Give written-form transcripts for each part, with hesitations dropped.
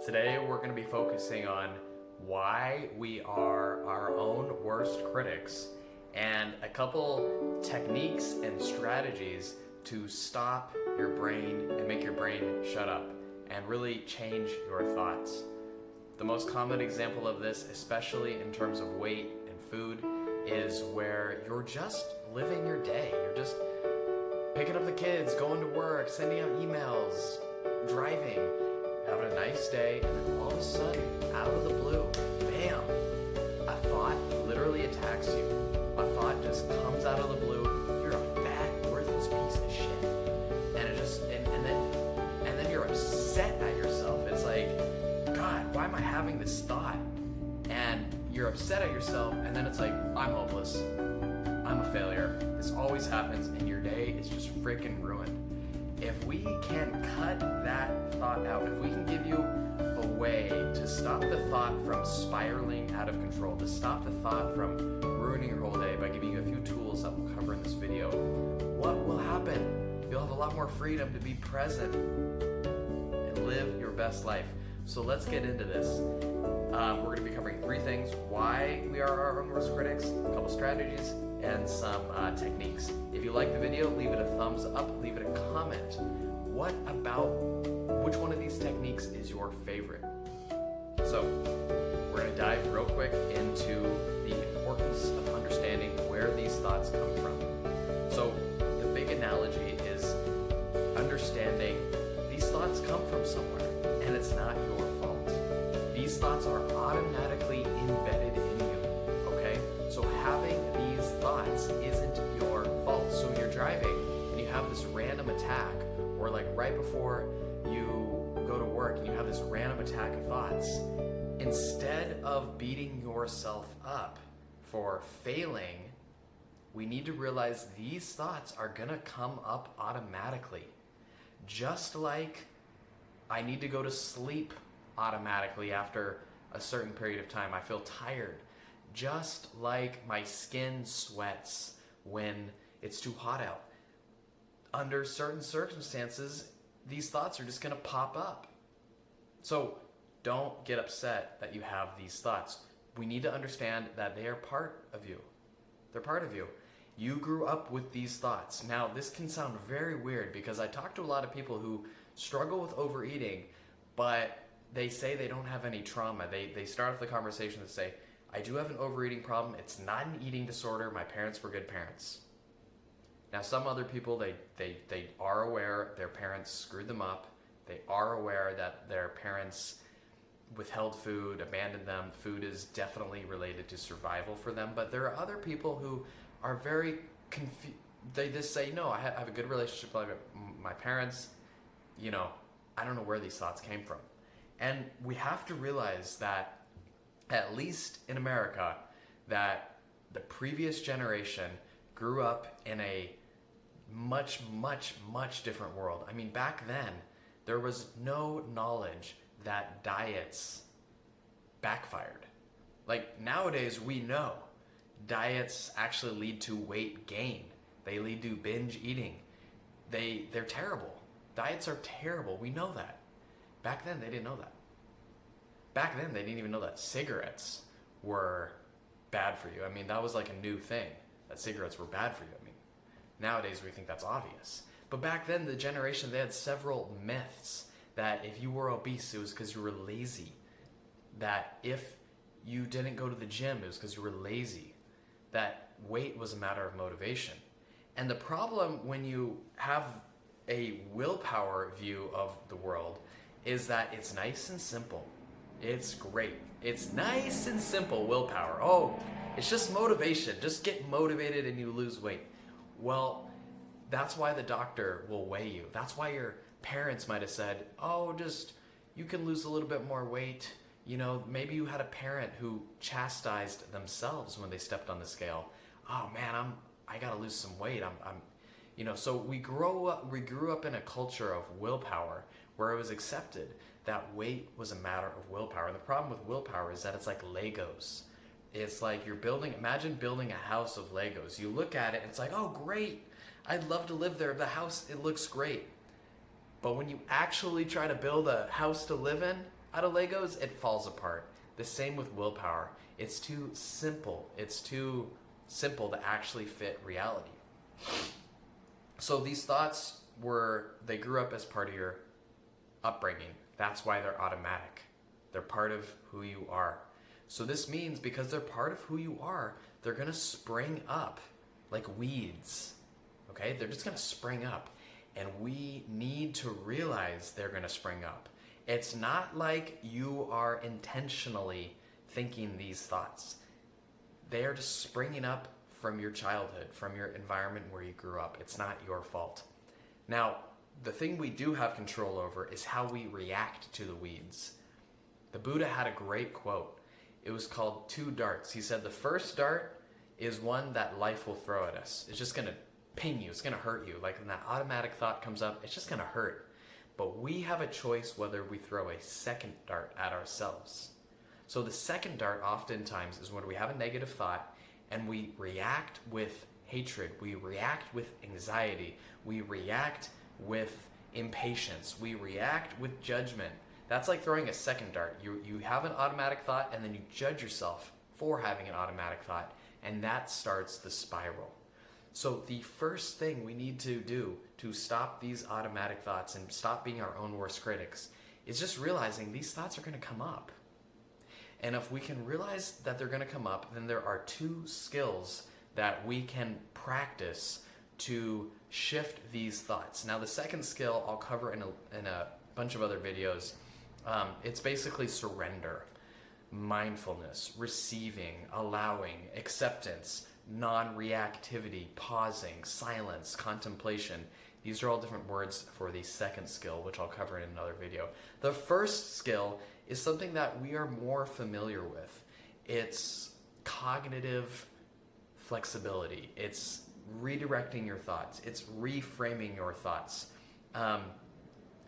Today we're going to be focusing on why we are our own worst critics and a couple techniques and strategies to stop your brain and make your brain shut up and really change your thoughts. The most common example of this, especially in terms of weight and food, is where you're just living your day. You're just picking up the kids, going to work, sending out emails, driving, having a nice day, and then all of a sudden, out of the blue, bam, a thought literally attacks you. A thought just comes out of the blue. You're a fat, worthless piece of shit. And it just, and then you're upset at yourself. It's like, God, why am I having this thought? And you're upset at yourself, and then it's like, I'm hopeless. I'm a failure. This always happens, and your day is just freaking ruined. If we can cut that thought out, if we can give you a way to stop the thought from spiraling out of control, to stop the thought from ruining your whole day by giving you a few tools that we'll cover in this video, what will happen? You'll have a lot more freedom to be present and live your best life. So let's get into this. We're going to be covering three things: why we are our own worst critics, a couple strategies, and some techniques. If you like the video, leave it a thumbs up, leave it a comment. Which one of these techniques is your favorite? So, we're going to dive real quick into the importance of understanding where these thoughts come from. So, the big analogy is understanding these thoughts come from somewhere, and it's not your fault. These thoughts are automatically embedded in you, okay? So having these thoughts isn't your fault. So when you're driving and you have this random attack, or like right before you go to work and you have this random attack of thoughts, instead of beating yourself up for failing, we need to realize these thoughts are gonna come up automatically. Just like I need to go to sleep automatically after a certain period of time. I feel tired. Just like my skin sweats when it's too hot out. Under certain circumstances, these thoughts are just going to pop up. So don't get upset that you have these thoughts. We need to understand that they are part of you. They're part of you. You grew up with these thoughts. Now, this can sound very weird because I talk to a lot of people who struggle with overeating, but they say they don't have any trauma. They start off the conversation to say, I do have an overeating problem. It's not an eating disorder. My parents were good parents. Now, some other people, they are aware their parents screwed them up. They are aware that their parents withheld food, abandoned them. Food is definitely related to survival for them. But there are other people who are very confused. They just say, no, I have a good relationship with my parents. You know, I don't know where these thoughts came from. And we have to realize that, at least in America, that the previous generation grew up in a much, much, much different world. I mean, back then, there was no knowledge that diets backfired. Like, nowadays, we know diets actually lead to weight gain. They lead to binge eating. They're terrible. Diets are terrible. We know that. Back then, they didn't know that. Back then, they didn't even know that cigarettes were bad for you. I mean, that was like a new thing, that cigarettes were bad for you. I mean, nowadays we think that's obvious. But back then, the generation, they had several myths that if you were obese, it was because you were lazy. That if you didn't go to the gym, it was because you were lazy. That weight was a matter of motivation. And the problem when you have a willpower view of the world is that it's nice and simple. It's great. It's nice and simple willpower. Oh, it's just motivation. Just get motivated and you lose weight. Well, that's why the doctor will weigh you. That's why your parents might have said, oh, you can lose a little bit more weight. You know, maybe you had a parent who chastised themselves when they stepped on the scale. Oh man, I gotta lose some weight. So we grew up in a culture of willpower where it was accepted that weight was a matter of willpower. And the problem with willpower is that it's like Legos. It's like imagine building a house of Legos. You look at it and it's like, oh great, I'd love to live there. The house, it looks great. But when you actually try to build a house to live in, out of Legos, it falls apart. The same with willpower. It's too simple. It's too simple to actually fit reality. So these thoughts they grew up as part of your upbringing. That's why they're automatic. They're part of who you are. So this means because they're part of who you are, they're going to spring up like weeds. Okay? They're just going to spring up. And we need to realize they're going to spring up. It's not like you are intentionally thinking these thoughts. They are just springing up from your childhood, from your environment where you grew up. It's not your fault. Now, the thing we do have control over is how we react to the weeds. The Buddha had a great quote. It was called 2 darts. He said the first dart is one that life will throw at us. It's just going to ping you. It's going to hurt you. Like when that automatic thought comes up, it's just going to hurt. But we have a choice whether we throw a second dart at ourselves. So the second dart oftentimes is when we have a negative thought and we react with hatred. We react with anxiety. We react with impatience. We react with judgment. That's like throwing a second dart. You have an automatic thought and then you judge yourself for having an automatic thought, and that starts the spiral. So the first thing we need to do to stop these automatic thoughts and stop being our own worst critics is just realizing these thoughts are going to come up. And if we can realize that they're going to come up, then there are 2 skills that we can practice to shift these thoughts. Now the second skill I'll cover in a bunch of other videos. It's basically surrender, mindfulness, receiving, allowing, acceptance, non-reactivity, pausing, silence, contemplation. These are all different words for the second skill, which I'll cover in another video. The first skill is something that we are more familiar with. It's cognitive flexibility. It's redirecting your thoughts. It's reframing your thoughts.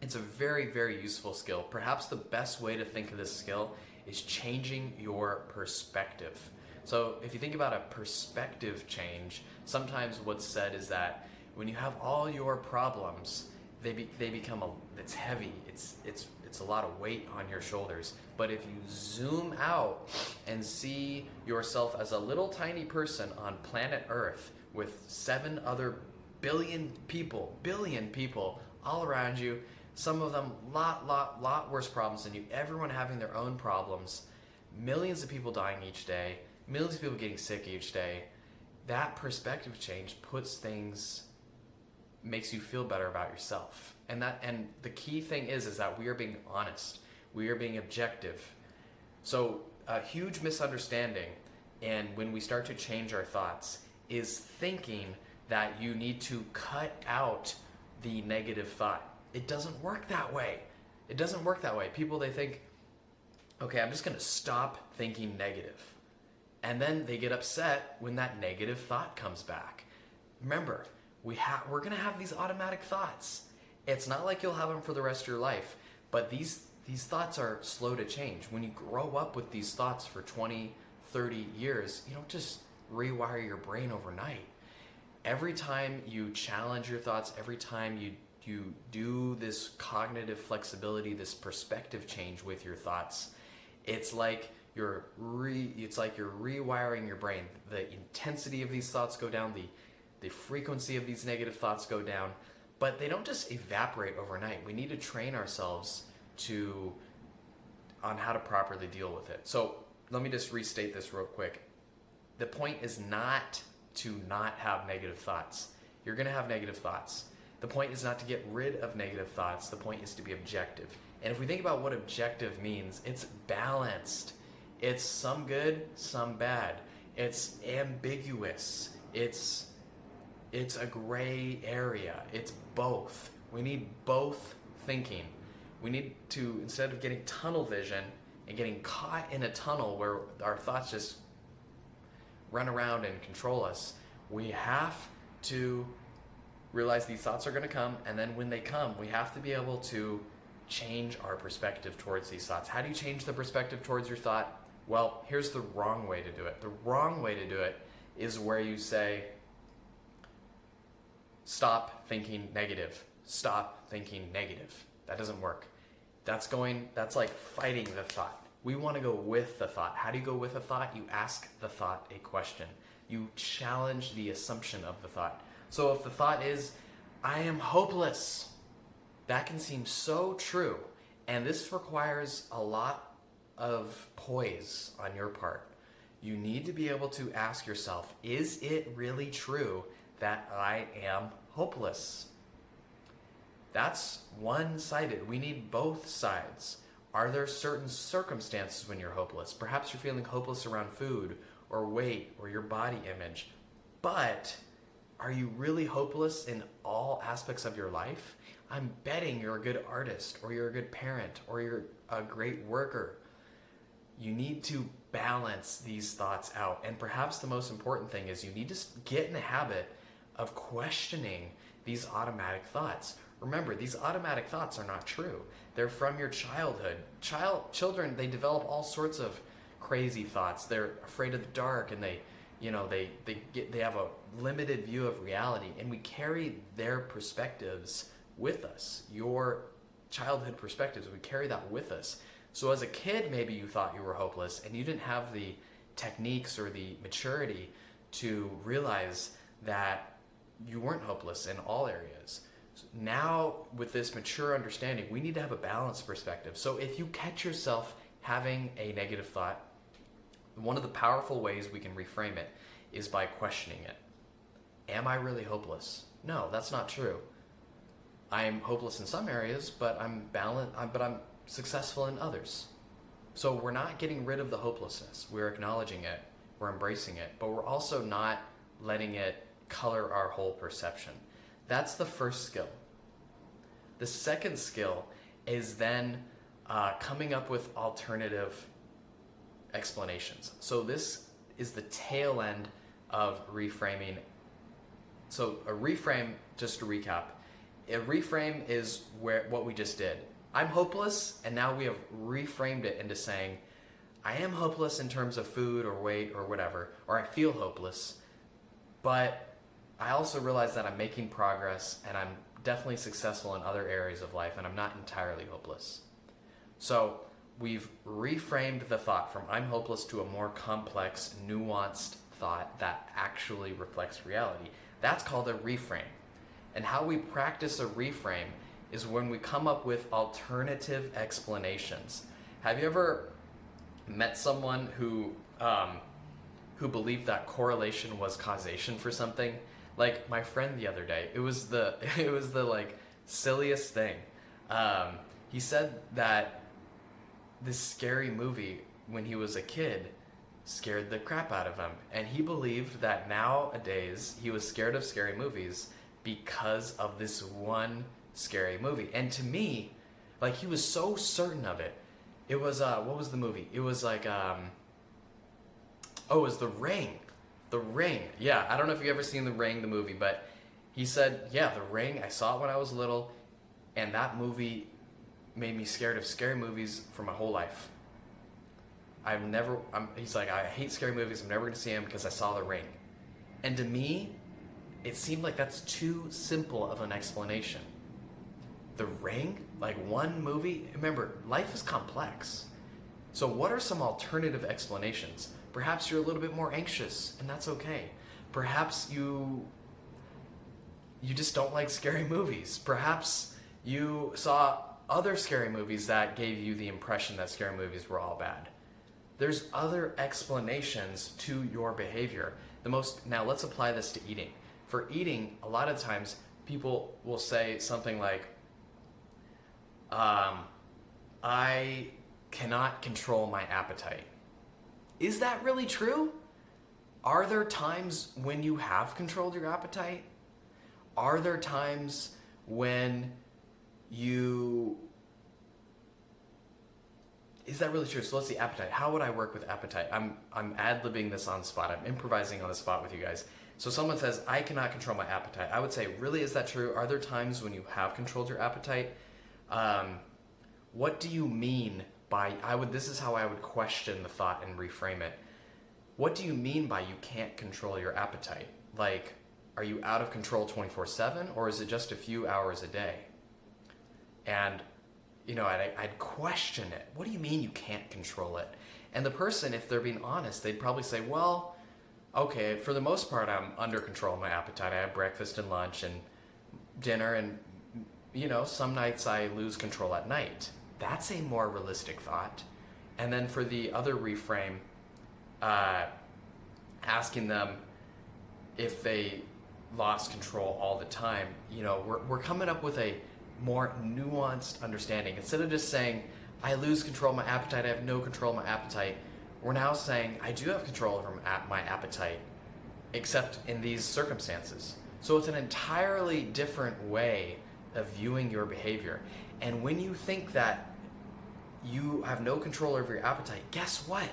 It's a very, very useful skill. Perhaps the best way to think of this skill is changing your perspective. So if you think about a perspective change, sometimes what's said is that when you have all your problems, they become it's heavy. It's a lot of weight on your shoulders. But if you zoom out and see yourself as a little tiny person on planet Earth with 7 other billion people all around you, some of them lot worse problems than you, everyone having their own problems, millions of people dying each day, millions of people getting sick each day, that perspective change makes you feel better about yourself. And the key thing is that we are being honest. We are being objective. So a huge misunderstanding, and when we start to change our thoughts, is thinking that you need to cut out the negative thought. It doesn't work that way. It doesn't work that way. People, they think, okay, I'm just going to stop thinking negative. And then they get upset when that negative thought comes back. Remember, we're going to have these automatic thoughts. It's not like you'll have them for the rest of your life, but these thoughts are slow to change. When you grow up with these thoughts for 20, 30 years, you don't just rewire your brain overnight. Every time you challenge your thoughts, every time you do this cognitive flexibility, this perspective change with your thoughts, it's like you're rewiring your brain. The intensity of these thoughts go down, the frequency of these negative thoughts go down, but they don't just evaporate overnight. We need to train ourselves on how to properly deal with it. So let me just restate this real quick. The point is not to not have negative thoughts. You're going to have negative thoughts. The point is not to get rid of negative thoughts. The point is to be objective. And if we think about what objective means, it's balanced. It's some good, some bad. It's ambiguous. It's a gray area. It's both. We need both thinking. We need to, instead of getting tunnel vision and getting caught in a tunnel where our thoughts just run around and control us, we have to realize these thoughts are going to come, and then when they come, we have to be able to change our perspective towards these thoughts. How do you change the perspective towards your thought? Well, here's the wrong way to do it. The wrong way to do it is where you say, stop thinking negative. Stop thinking negative. That doesn't work. That's like fighting the thought. We want to go with the thought. How do you go with a thought? You ask the thought a question. You challenge the assumption of the thought. So if the thought is, I am hopeless, that can seem so true. And this requires a lot of poise on your part. You need to be able to ask yourself, is it really true that I am hopeless? That's one-sided. We need both sides. Are there certain circumstances when you're hopeless? Perhaps you're feeling hopeless around food or weight or your body image. But are you really hopeless in all aspects of your life? I'm betting you're a good artist, or you're a good parent, or you're a great worker. You need to balance these thoughts out. And perhaps the most important thing is you need to get in the habit of questioning these automatic thoughts. Remember, these automatic thoughts are not true. They're from your childhood. Children, they develop all sorts of crazy thoughts. They're afraid of the dark, and they have a limited view of reality, and we carry their perspectives with us. Your childhood perspectives, we carry that with us. So as a kid, maybe you thought you were hopeless and you didn't have the techniques or the maturity to realize that you weren't hopeless in all areas. Now, with this mature understanding, we need to have a balanced perspective. So if you catch yourself having a negative thought, one of the powerful ways we can reframe it is by questioning it. Am I really hopeless? No, that's not true. I'm hopeless in some areas, but I'm successful in others. So we're not getting rid of the hopelessness. We're acknowledging it, we're embracing it, but we're also not letting it color our whole perception. That's the first skill. The second skill is then coming up with alternative explanations. So this is the tail end of reframing. So a reframe, just to recap, a reframe is what we just did. I'm hopeless, and now we have reframed it into saying, I am hopeless in terms of food or weight or whatever, or I feel hopeless, but I also realize that I'm making progress and I'm definitely successful in other areas of life, and I'm not entirely hopeless. So we've reframed the thought from I'm hopeless to a more complex, nuanced thought that actually reflects reality. That's called a reframe. And how we practice a reframe is when we come up with alternative explanations. Have you ever met someone who believed that correlation was causation for something? Like my friend the other day, it was the like silliest thing. He said that this scary movie when he was a kid scared the crap out of him, and he believed that nowadays he was scared of scary movies because of this one scary movie. And to me, like, he was so certain of it. It was what was the movie? It was like it was The Ring. The Ring. Yeah, I don't know if you've ever seen The Ring, the movie, but he said, yeah, The Ring, I saw it when I was little, and that movie made me scared of scary movies for my whole life. He's like, I hate scary movies, I'm never going to see them because I saw The Ring. And to me, it seemed like that's too simple of an explanation. The Ring? Like one movie? Remember, life is complex. So what are some alternative explanations? Perhaps you're a little bit more anxious, and that's okay. Perhaps you just don't like scary movies. Perhaps you saw other scary movies that gave you the impression that scary movies were all bad. There's other explanations to your behavior. Now let's apply this to eating. For eating, a lot of times people will say something like, I cannot control my appetite. Is that really true? Are there times when you have controlled your appetite? Are there times when is that really true? So let's see, appetite. How would I work with appetite? I'm ad-libbing this on the spot. I'm improvising on the spot with you guys. So someone says, I cannot control my appetite. I would say, really, is that true? Are there times when you have controlled your appetite? What do you mean by, this is how I would question the thought and reframe it. What do you mean by you can't control your appetite? Like, are you out of control 24/7, or is it just a few hours a day? And I'd question it. What do you mean you can't control it? And the person, if they're being honest, they'd probably say, well, okay, for the most part, I'm under control of my appetite. I have breakfast and lunch and dinner, and some nights I lose control at night. That's a more realistic thought. And then for the other reframe, asking them if they lost control all the time, we're coming up with a more nuanced understanding. Instead of just saying, I lose control of my appetite, I have no control of my appetite, we're now saying, I do have control over my appetite, except in these circumstances. So it's an entirely different way of viewing your behavior. And when you think that you have no control over your appetite, guess what?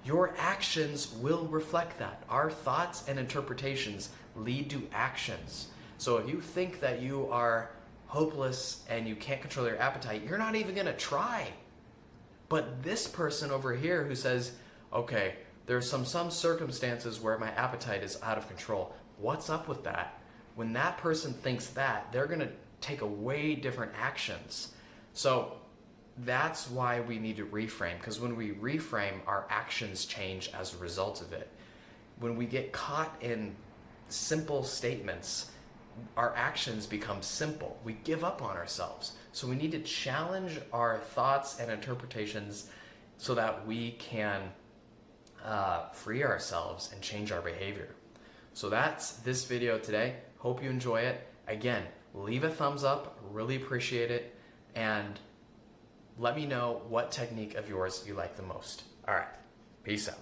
Your actions will reflect that. Our thoughts and interpretations lead to actions. So if you think that you are hopeless and you can't control your appetite, you're not even going to try. But this person over here who says, okay, there's some circumstances where my appetite is out of control. What's up with that? When that person thinks that, they're going to take a way different actions. So that's why we need to reframe, because when we reframe, our actions change as a result of it. When we get caught in simple statements, our actions become simple. We give up on ourselves. So we need to challenge our thoughts and interpretations so that we can free ourselves and change our behavior. So that's this video today. Hope you enjoy it. Again, leave a thumbs up. Really appreciate it. And let me know what technique of yours you like the most. All right. Peace out.